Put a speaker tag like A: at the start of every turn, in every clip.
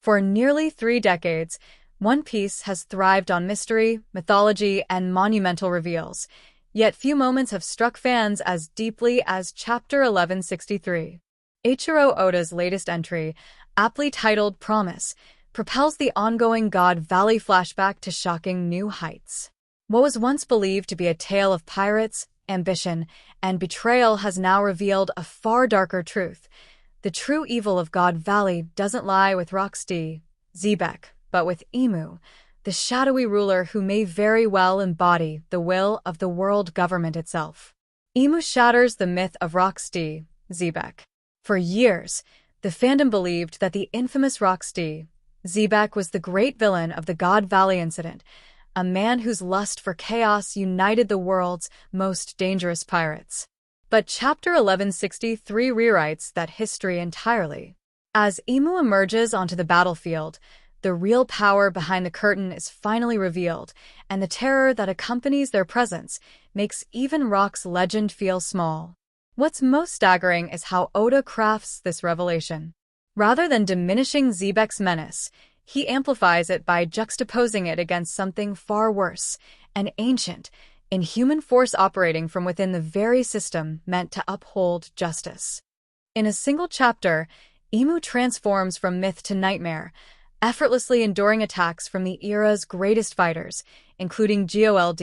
A: For nearly 3 decades, One Piece has thrived on mystery, mythology, and monumental reveals, yet few moments have struck fans as deeply as Chapter 1163. Eiichiro Oda's latest entry, aptly titled Promise, propels the ongoing God Valley flashback to shocking new heights. What was once believed to be a tale of pirates, ambition, and betrayal has now revealed a far darker truth. The true evil of God Valley doesn't lie with Rocksteady, Xebec, but with Imu, the shadowy ruler who may very well embody the will of the world government itself. Imu shatters the myth of Rocksteady, Xebec. For years, the fandom believed that the infamous Rocksteady, Xebec was the great villain of the God Valley incident, a man whose lust for chaos united the world's most dangerous pirates. But Chapter 1163 rewrites that history entirely. As Imu emerges onto the battlefield, the real power behind the curtain is finally revealed, and the terror that accompanies their presence makes even Rock's legend feel small. What's most staggering is how Oda crafts this revelation. Rather than diminishing Xebec's menace, he amplifies it by juxtaposing it against something far worse, an ancient, inhuman force operating from within the very system meant to uphold justice. In a single chapter, Imu transforms from myth to nightmare, effortlessly enduring attacks from the era's greatest fighters, including Gold,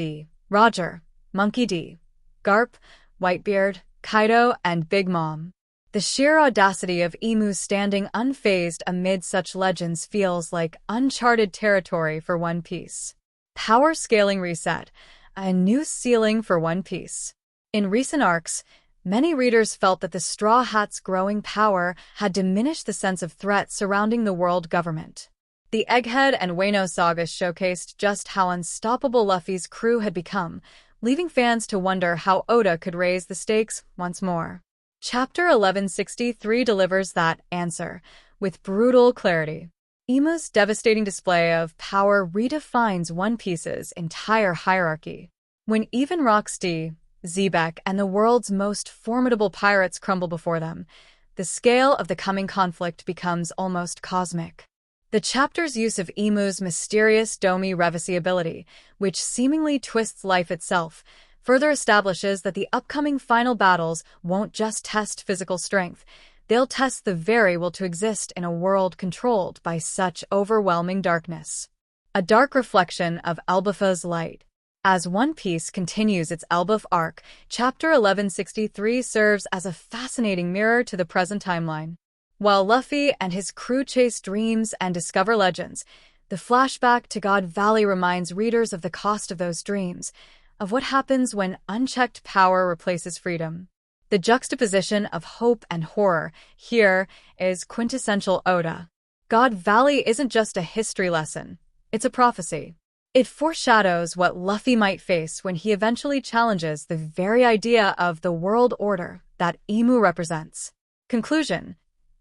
A: Roger, Monkey D, Garp, Whitebeard, Kaido, and Big Mom. The sheer audacity of Imu standing unfazed amid such legends feels like uncharted territory for One Piece. Power scaling reset, a new ceiling for One Piece. In recent arcs, many readers felt that the Straw Hats' growing power had diminished the sense of threat surrounding the world government. The Egghead and Wano sagas showcased just how unstoppable Luffy's crew had become, leaving fans to wonder how Oda could raise the stakes once more. Chapter 1163 delivers that answer, with brutal clarity. Imu's devastating display of power redefines One Piece's entire hierarchy. When even Rocksteady, Xebec, and the world's most formidable pirates crumble before them, the scale of the coming conflict becomes almost cosmic. The chapter's use of Imu's mysterious Domi Revisi ability, which seemingly twists life itself, further establishes that the upcoming final battles won't just test physical strength, they'll test the very will to exist in a world controlled by such overwhelming darkness. A dark reflection of Elbaf's light. As One Piece continues its Elbaf arc, Chapter 1163 serves as a fascinating mirror to the present timeline. While Luffy and his crew chase dreams and discover legends, the flashback to God Valley reminds readers of the cost of those dreams, of what happens when unchecked power replaces freedom. The juxtaposition of hope and horror here is quintessential Oda. God Valley isn't just a history lesson, it's a prophecy. It foreshadows what Luffy might face when he eventually challenges the very idea of the world order that Imu represents. Conclusion: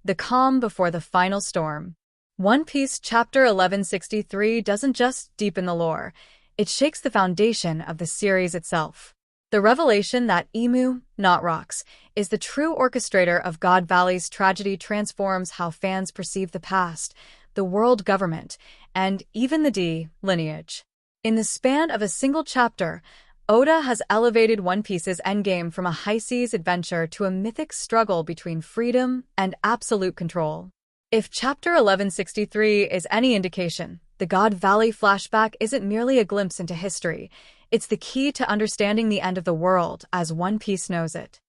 A: the calm before the final storm. One Piece Chapter 1163 doesn't just deepen the lore, it shakes the foundation of the series itself. The revelation that Imu, not Rocks, is the true orchestrator of God Valley's tragedy transforms how fans perceive the past, the world government, and even the D lineage. In the span of a single chapter, Oda has elevated One Piece's endgame from a high-seas adventure to a mythic struggle between freedom and absolute control. If Chapter 1163 is any indication, the God Valley flashback isn't merely a glimpse into history, it's the key to understanding the end of the world as One Piece knows it.